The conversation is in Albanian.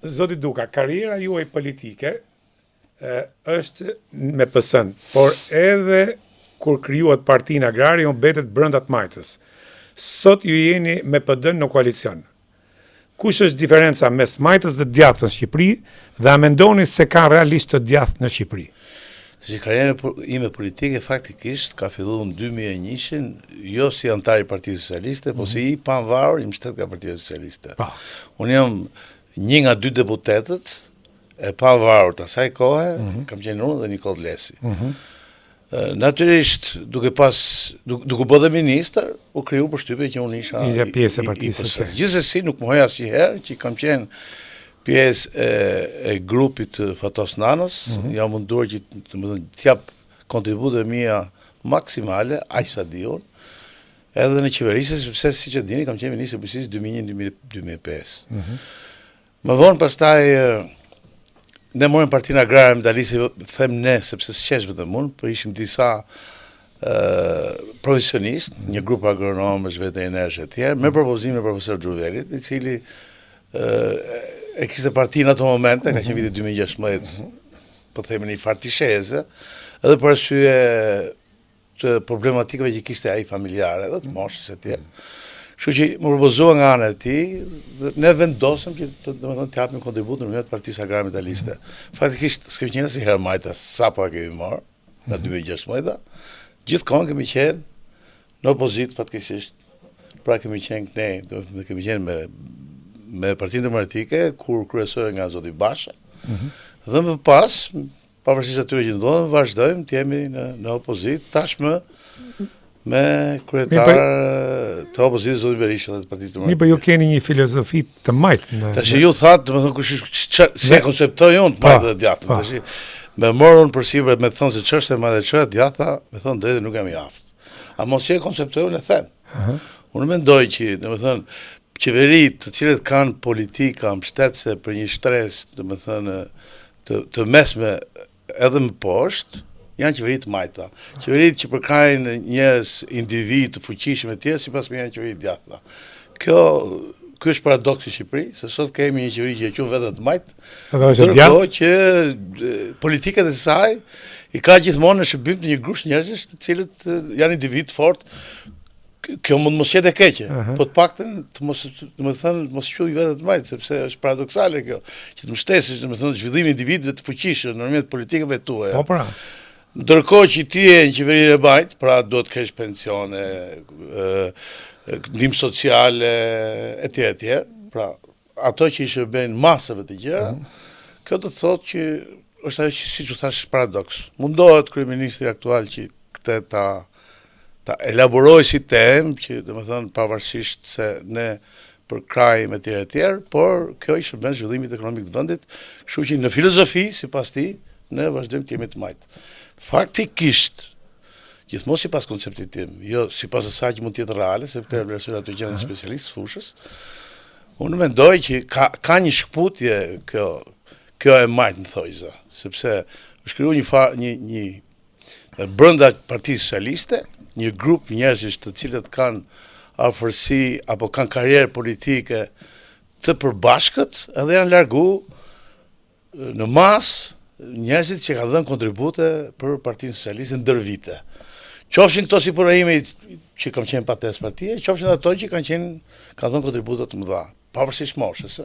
zoti Duka, karriera juaj politike është me PS-n, por edhe kur krijuat Partinë Agrare ju mbetet brenda të majtës. Sot ju jeni me PD-n në koalicion. Kush është diferenca mes majtës dhe djathtë në Shqipëri dhe a mendoni se ka realisht të djathtë në Shqipëri? Karriera ime politike faktikisht ka filluar në 2001, jo si antar i Partisë Socialiste, po si i pavarur i mbështet nga Partia Socialiste. Unë jam një nga 2 deputetët e pavarur të asaj kohe, kam qenë unë dhe Nikol Lesi. Natyrisht, duke bërë dhe ministër, u kriju përshtypje që unë isha pjesë e Partisë Socialiste. Gjithsesi nuk më hoja asnjëherë që kam qenë pjesë e grupit të Fatos Nanos, jam munduar që të jap kontributet mia maksimale, aq sa diun, edhe në qeverisje, sepse siç e dini, kam qenë ministër i Bujqësisë 2001-2005. Më vonë pastaj ne morëm Partinë Agrare me Dalisi, them ne sepse s'qesh vetëm unë, por ishim disa profesionistë, një grup agronomësh, veterinarësh e tjerë, me propozimin e profesor Xhuvelit, i cili e kishte partinë ato momente, ka qenë viti 2016, po themi një fartisheze, edhe për arsye të problematikave që kishte ai familjare, edhe të moshës e tjerë. Kështu që më propozua nga ana e tij, dhe ne vendosëm që domethënë të japim kontribut në mënyrë të Partisë Agrare Metaliste. Faktikisht s'kemi qenë asnjëherë majta, sapo e kemi marrë nga 2016. Gjithkohë kemi qenë në opozitë fatkeqësisht. Pra kemi qenë ne, domethënë kemi qenë me Partinë Demokratike kur kryesohej nga zoti Basha. Dhe më pas, pavarësisht atyre që ndodhen, vazhdojmë të jemi në opozitë, tashmë me kryetar të opozitës zoti Berisha dhe të Partisë Demokratike. Po ju keni një filozofi të majtë. Tash ju thatë, domethënë kush se konceptoj unë të majtë dhe djathtë. Tash me morën përsipër me thonë se ç'është e majtë dhe ç'është djathta, me thonë drejtë nuk jam i aftë. A mos që konceptoj unë e them. Unë mendoj që domethënë qeveritë të cilët kanë politika mbështetëse për një shtresë, domethënë të mesme edhe më poshtë, janë qeveritë majta. Qeveritë që përkrajnë njerëz, individ të fuqishëm e tjerë, sipas me janë qeveritë djathta. Ky është paradoksi i Shqipërisë, se sot kemi një qeveri që e quajnë vetëm të majtë, ndërkohë që politikat e saj i ka gjithmonë në shërbim të një grush njerëzish të cilët janë individ fort. Kjo mund mos jetë e keqe, po të paktën të mos quaj vetë të majtë, sepse është paradoksale kjo, që të mbështesësh domethënë zhvillimin e individëve të fuqishëm në rrjetet politikave tuaja. Po pra. Ndërkohë që ti je në qeverinë e majtë, pra duhet të kesh pensione, ndihmë sociale etj. Pra ato që i shërbejnë masave të gjëra, kjo do të thotë që është ajo që siç u thash paradoks. Mundohet kryeministri aktual që këtë ta elaboroj si temë, që domethënë pavarësisht se ne përkrajmë etj, por kjo i shërben zhvillimit ekonomik të vendit, kështu që në filozofi, sipas tij, ne vazhdojmë të jemi të majtë. Faktikisht, gjithmonë sipas konceptit tim, jo sipas asaj që mund të jetë reale, sepse vlerësojnë ato që janë specialistë fushës, unë mendoj që ka një shkputje kjo e majtë në thojza, sepse është krijuar një brenda Partisë Socialiste, një grup njerëzish të cilët kanë afërsi apo kanë karrierë politike të përbashkët edhe janë largu në masë njerëzit që kanë dhënë kontribute për Partinë Socialiste ndër vite. Qofshin këto si punëime që kam qenë pates partie, qofshin ato që kanë dhënë kontribute të mëdha, pavarësisht moshës.